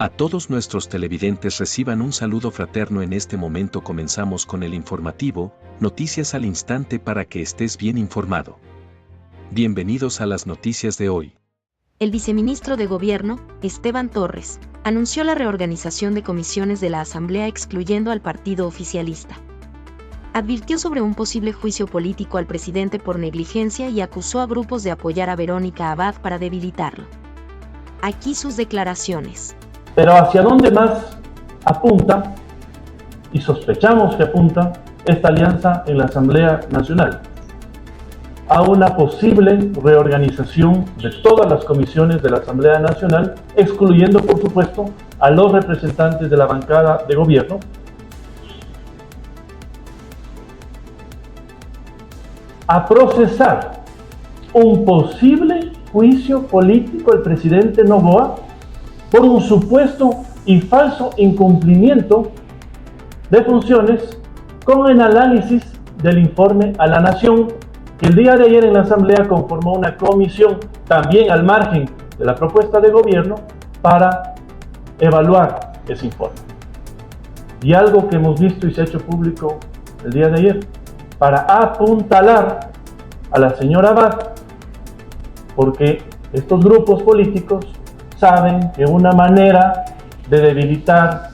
A todos nuestros televidentes reciban un saludo fraterno. En este momento comenzamos con el informativo, noticias al instante para que estés bien informado. Bienvenidos a las noticias de hoy. El viceministro de Gobierno, Esteban Torres, anunció la reorganización de comisiones de la Asamblea excluyendo al partido oficialista. Advirtió sobre un posible juicio político al presidente por negligencia y acusó a grupos de apoyar a Verónica Abad para debilitarlo. Aquí sus declaraciones. Pero hacia dónde más apunta, y sospechamos que apunta, esta alianza en la Asamblea Nacional, a una posible reorganización de todas las comisiones de la Asamblea Nacional, excluyendo, por supuesto, a los representantes de la bancada de gobierno, a procesar un posible juicio político al presidente Noboa por un supuesto y falso incumplimiento de funciones, con el análisis del informe a la Nación, que el día de ayer en la Asamblea conformó una comisión, también al margen de la propuesta de gobierno, para evaluar ese informe. Y algo que hemos visto y se ha hecho público el día de ayer, para apuntalar a la señora Abad, porque estos grupos políticos saben que una manera de debilitar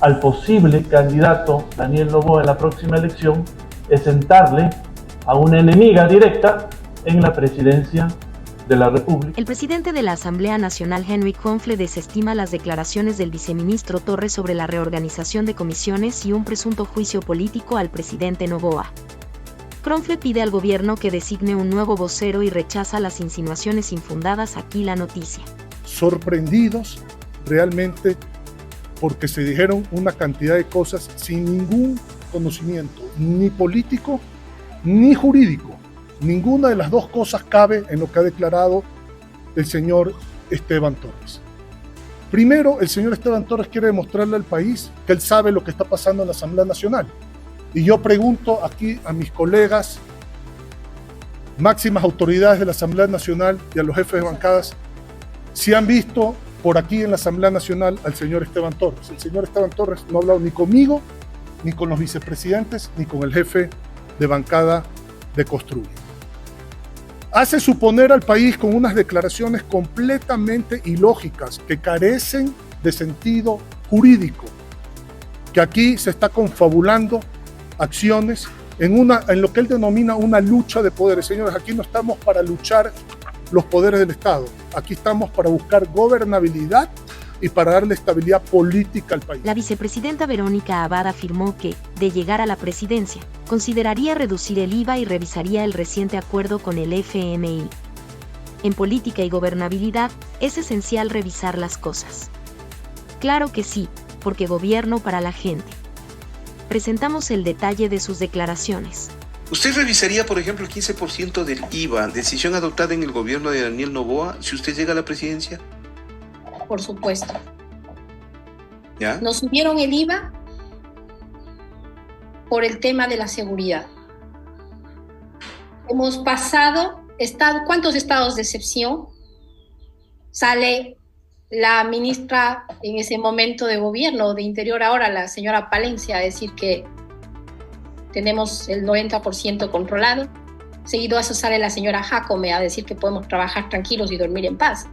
al posible candidato Daniel Noboa en la próxima elección es sentarle a una enemiga directa en la presidencia de la República. El presidente de la Asamblea Nacional, Henry Confle, desestima las declaraciones del viceministro Torres sobre la reorganización de comisiones y un presunto juicio político al presidente Noboa. Confle pide al gobierno que designe un nuevo vocero y rechaza las insinuaciones infundadas. Aquí la noticia. Sorprendidos realmente porque se dijeron una cantidad de cosas sin ningún conocimiento, ni político ni jurídico. Ninguna de las dos cosas cabe en lo que ha declarado el señor Esteban Torres. Primero, el señor Esteban Torres quiere demostrarle al país que él sabe lo que está pasando en la Asamblea Nacional. Y yo pregunto aquí a mis colegas, máximas autoridades de la Asamblea Nacional y a los jefes de bancadas, si han visto por aquí en la Asamblea Nacional al señor Esteban Torres. El señor Esteban Torres no ha hablado ni conmigo, ni con los vicepresidentes, ni con el jefe de bancada de Construye. Hace suponer al país con unas declaraciones completamente ilógicas que carecen de sentido jurídico, que aquí se está confabulando acciones en lo que él denomina una lucha de poderes. Señores, aquí no estamos para luchar los poderes del Estado. Aquí estamos para buscar gobernabilidad y para darle estabilidad política al país. La vicepresidenta Verónica Abad afirmó que, de llegar a la presidencia, consideraría reducir el IVA y revisaría el reciente acuerdo con el FMI. En política y gobernabilidad, es esencial revisar las cosas. Claro que sí, porque gobierno para la gente. Presentamos el detalle de sus declaraciones. ¿Usted revisaría, por ejemplo, el 15% del IVA, decisión adoptada en el gobierno de Daniel Noboa, si usted llega a la presidencia? Por supuesto. ¿Ya? Nos subieron el IVA por el tema de la seguridad. Hemos pasado, ¿cuántos estados de excepción? Sale la ministra en ese momento de gobierno, de Interior ahora, la señora Palencia, a decir que tenemos el 90% controlado. Seguido a eso sale la señora Jacome a decir que podemos trabajar tranquilos y dormir en paz.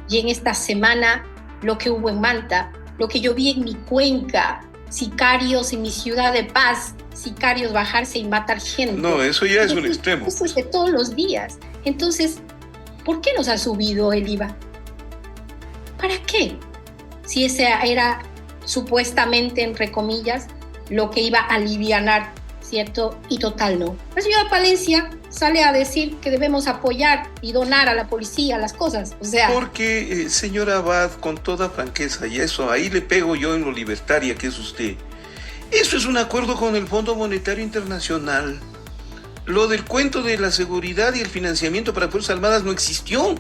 Y en esta semana, lo que hubo en Manta, lo que yo vi en mi cuenca, sicarios en mi ciudad de paz, sicarios bajarse y matar gente. No, eso ya es un extremo. Eso es de todos los días. Entonces, ¿por qué nos ha subido el IVA? ¿Para qué? Si ese era supuestamente, entre comillas, lo que iba a alivianar, ¿cierto? Y total no. La señora Palencia sale a decir que debemos apoyar y donar a la policía las cosas. O sea... Porque, señora Abad, con toda franqueza, y eso, ahí le pego yo en lo libertaria que es usted. Eso es un acuerdo con el Fondo Monetario Internacional. Lo del cuento de la seguridad y el financiamiento para Fuerzas Armadas no existió.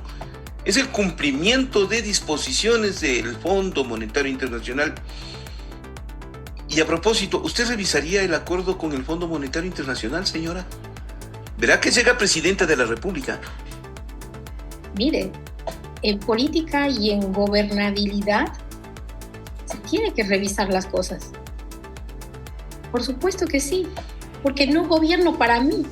Es el cumplimiento de disposiciones del Fondo Monetario Internacional. Y a propósito, ¿usted revisaría el acuerdo con el Fondo Monetario Internacional, señora? Verá que llega presidenta de la República. Mire, en política y en gobernabilidad tiene que revisar las cosas. Por supuesto que sí, porque no gobierno para mí,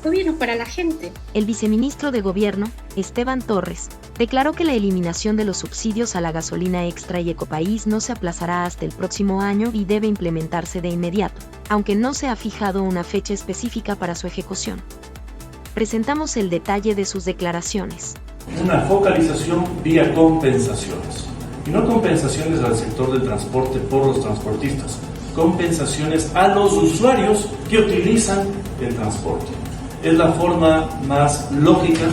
gobierno para la gente. El viceministro de Gobierno, Esteban Torres, declaró que la eliminación de los subsidios a la gasolina extra y Ecopaís no se aplazará hasta el próximo año y debe implementarse de inmediato, aunque no se ha fijado una fecha específica para su ejecución. Presentamos el detalle de sus declaraciones. Una focalización vía compensaciones, y no compensaciones al sector del transporte por los transportistas, compensaciones a los usuarios que utilizan el transporte. Es la forma más lógica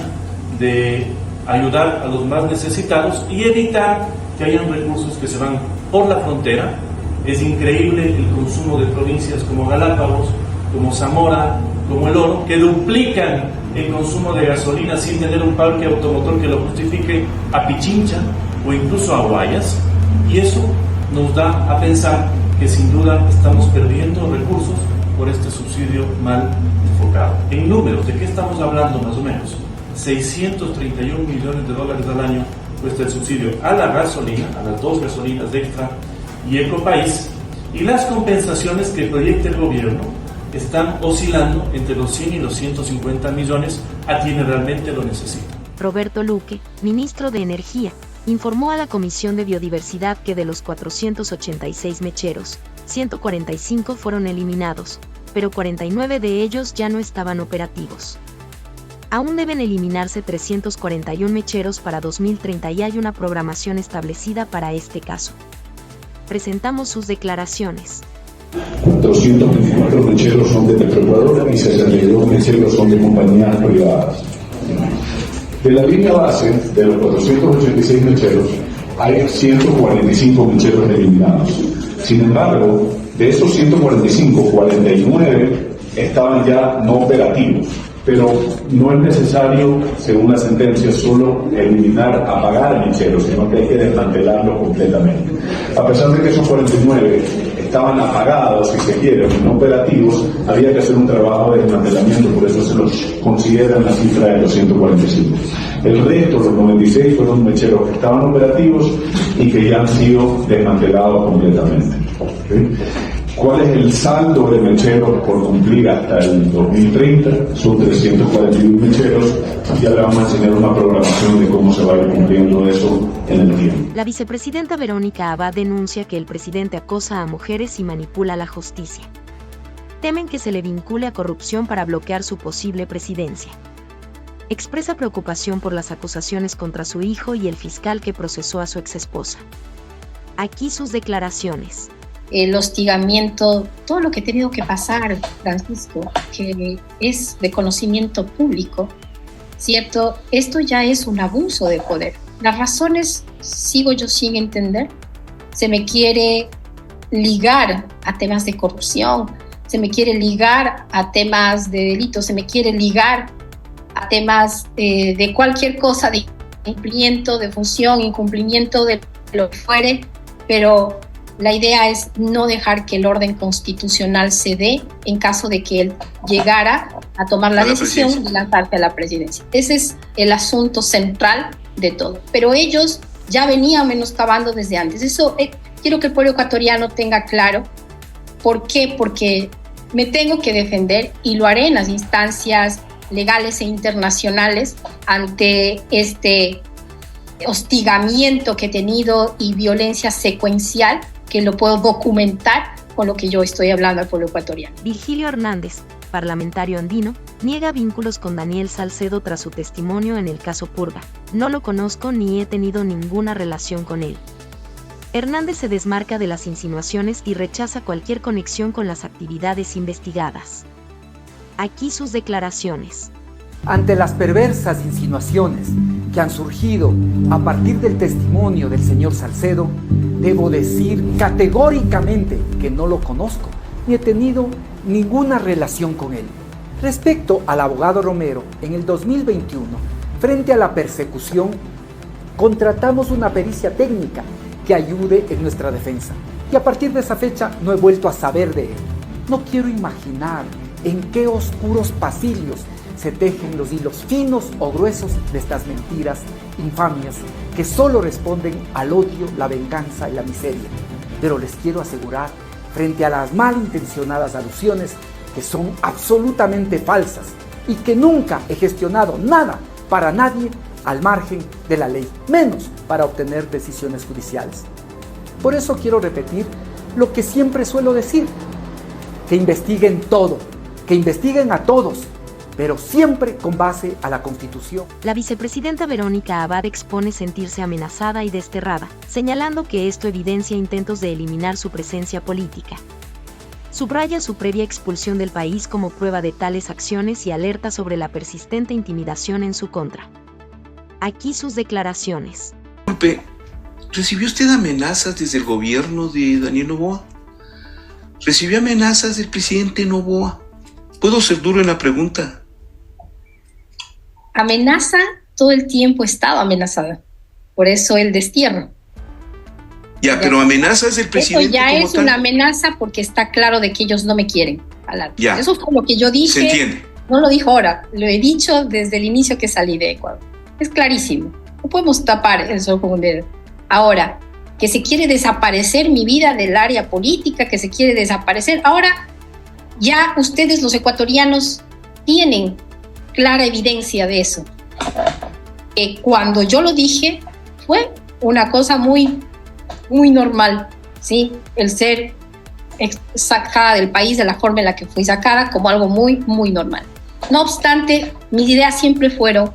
de ayudar a los más necesitados y evitar que hayan recursos que se van por la frontera. Es increíble el consumo de provincias como Galápagos, como Zamora, como El Oro, que duplican el consumo de gasolina sin tener un parque automotor que lo justifique a Pichincha o incluso a Guayas, y eso nos da a pensar que sin duda estamos perdiendo recursos por este subsidio mal enfocado. En números, ¿de qué estamos hablando más o menos? 631 millones de dólares al año cuesta el subsidio a la gasolina, a las 2 gasolinas de Extra y Ecopaís, y las compensaciones que proyecta el gobierno están oscilando entre los 100 y los 150 millones a quienes realmente lo necesitan. Roberto Luque, ministro de Energía, informó a la Comisión de Biodiversidad que de los 486 mecheros, 145 fueron eliminados, pero 49 de ellos ya no estaban operativos. Aún deben eliminarse 341 mecheros para 2030 y hay una programación establecida para este caso. Presentamos sus declaraciones. 424 mecheros son de Petroecuador y 62 mecheros son de compañías privadas. De la línea base, de los 486 mecheros, hay 145 mecheros eliminados. Sin embargo, de esos 145, 49 estaban ya no operativos. Pero no es necesario, según la sentencia, solo eliminar, apagar el mechero, sino que hay que desmantelarlo completamente. A pesar de que esos 49 estaban apagados, si se quiere, no operativos, había que hacer un trabajo de desmantelamiento, por eso se los considera en la cifra de los 145. El resto, los 96, fueron mecheros que estaban operativos y que ya han sido desmantelados completamente. ¿Okay? ¿Cuál es el saldo de mecheros por cumplir hasta el 2030? Son 341 mecheros y ahora vamos a enseñar una programación de cómo se va a ir cumpliendo eso en el tiempo. La vicepresidenta Verónica Abad denuncia que el presidente acosa a mujeres y manipula la justicia. Temen que se le vincule a corrupción para bloquear su posible presidencia. Expresa preocupación por las acusaciones contra su hijo y el fiscal que procesó a su exesposa. Aquí sus declaraciones. El hostigamiento, todo lo que he tenido que pasar, Francisco, que es de conocimiento público, ¿cierto? Esto ya es un abuso de poder. Las razones sigo yo sin entender. Se me quiere ligar a temas de corrupción, se me quiere ligar a temas de delitos, se me quiere ligar a temas de cualquier cosa, de incumplimiento de función, incumplimiento de lo que fuere, pero la idea es no dejar que el orden constitucional se dé en caso de que él llegara a tomar la decisión de lanzarse a la presidencia. Ese es el asunto central de todo. Pero ellos ya venían menoscabando desde antes. Eso quiero que el pueblo ecuatoriano tenga claro. ¿Por qué? Porque me tengo que defender y lo haré en las instancias legales e internacionales ante este hostigamiento que he tenido y violencia secuencial, que lo puedo documentar con lo que yo estoy hablando al pueblo ecuatoriano. Virgilio Hernández, parlamentario andino, niega vínculos con Daniel Salcedo tras su testimonio en el caso Purga. No lo conozco ni he tenido ninguna relación con él. Hernández se desmarca de las insinuaciones y rechaza cualquier conexión con las actividades investigadas. Aquí sus declaraciones. Ante las perversas insinuaciones que han surgido a partir del testimonio del señor Salcedo, debo decir categóricamente que no lo conozco, ni he tenido ninguna relación con él. Respecto al abogado Romero, en el 2021, frente a la persecución, contratamos una pericia técnica que ayude en nuestra defensa. Y a partir de esa fecha no he vuelto a saber de él. No quiero imaginar en qué oscuros pasillos se tejen los hilos finos o gruesos de estas mentiras infamias que solo responden al odio, la venganza y la miseria. pero les quiero asegurar, frente a las malintencionadas alusiones que son absolutamente falsas y que nunca he gestionado nada para nadie al margen de la ley, menos para obtener decisiones judiciales. Por eso quiero repetir lo que siempre suelo decir, que investiguen todo, que investiguen a todos, pero siempre con base a la Constitución. La vicepresidenta Verónica Abad expone sentirse amenazada y desterrada, señalando que esto evidencia intentos de eliminar su presencia política. Subraya su previa expulsión del país como prueba de tales acciones y alerta sobre la persistente intimidación en su contra. Aquí sus declaraciones. Disculpe, ¿recibió usted amenazas desde el gobierno de Daniel Noboa? ¿Recibió amenazas del presidente Noboa? ¿Puedo ser duro en la pregunta? Amenaza, todo el tiempo he estado amenazada. Por eso el destierro. Ya, pero amenazas del presidente. Eso ya es tal. una amenaza porque está claro de que ellos no me quieren. Ya. Eso fue lo que yo dije. Se entiende. No lo dijo ahora, lo he dicho desde el inicio que salí de Ecuador. Es clarísimo. No podemos tapar eso con un dedo. Ahora, que se quiere desaparecer mi vida del área política, que se quiere desaparecer. Ahora, ya ustedes los ecuatorianos tienen clara evidencia de eso. Cuando yo lo dije, fue una cosa muy normal, ¿sí? El ser sacada del país de la forma en la que fui sacada, como algo muy normal. No obstante, mis ideas siempre fueron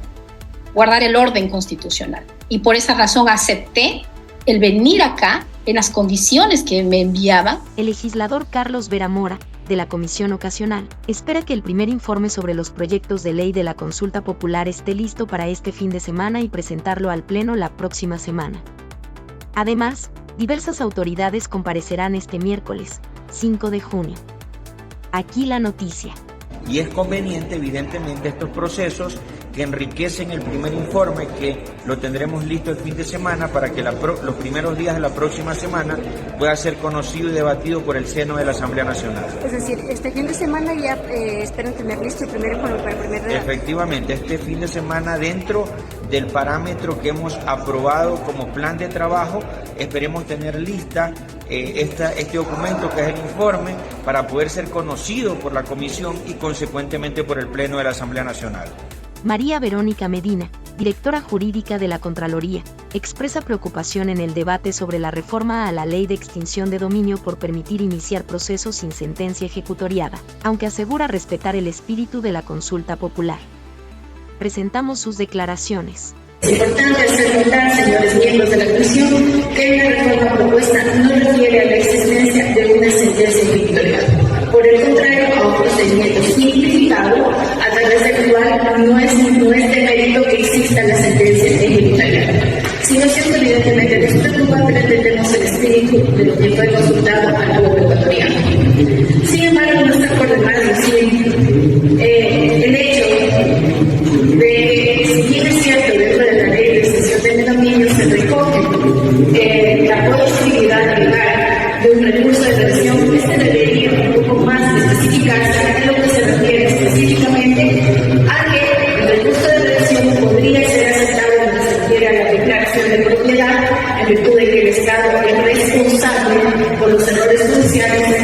guardar el orden constitucional. Y por esa razón acepté el venir acá en las condiciones que me enviaban. El legislador Carlos Vera Mora, de la Comisión Ocasional, espera que el primer informe sobre los proyectos de ley de la consulta popular esté listo para este fin de semana y presentarlo al Pleno la próxima semana. Además, diversas autoridades comparecerán este miércoles, 5 de junio. Aquí la noticia. Y es conveniente, evidentemente, estos procesos que enriquecen el primer informe, que lo tendremos listo el fin de semana para que los primeros días de la próxima semana pueda ser conocido y debatido por el seno de la Asamblea Nacional. Es decir, este fin de semana ya esperan tener listo el primer informe para el primer debate. Efectivamente, este fin de semana, dentro del parámetro que hemos aprobado como plan de trabajo, esperemos tener lista este documento que es el informe para poder ser conocido por la Comisión y consecuentemente por el Pleno de la Asamblea Nacional. María Verónica Medina, directora jurídica de la Contraloría, expresa preocupación en el debate sobre la reforma a la Ley de Extinción de Dominio por permitir iniciar procesos sin sentencia ejecutoriada, aunque asegura respetar el espíritu de la consulta popular. Presentamos sus declaraciones. Es importante hacer notar, señores miembros de la Comisión, que la reforma propuesta no refiere a la existencia de una sentencia ejecutorial. Por el contrario, a un procedimiento simplificado, a través del cual no es de mérito que exista la sentencia ejecutorial. Situación que evidentemente nos preocupa, pero entendemos el espíritu de lo que fue consultado al pueblo ecuatoriano. Sin embargo, no está por demás decir el hecho de que, si bien es cierto, dentro de la ley de extinción de dominio se recoge la posibilidad de llegar de un recurso de revisión, este debería un poco más especificarse en lo que se refiere específicamente a que el recurso de revisión podría ser aceptado en lo que se refiere a la declaración de propiedad, en virtud de que el Estado es responsable por los errores judiciales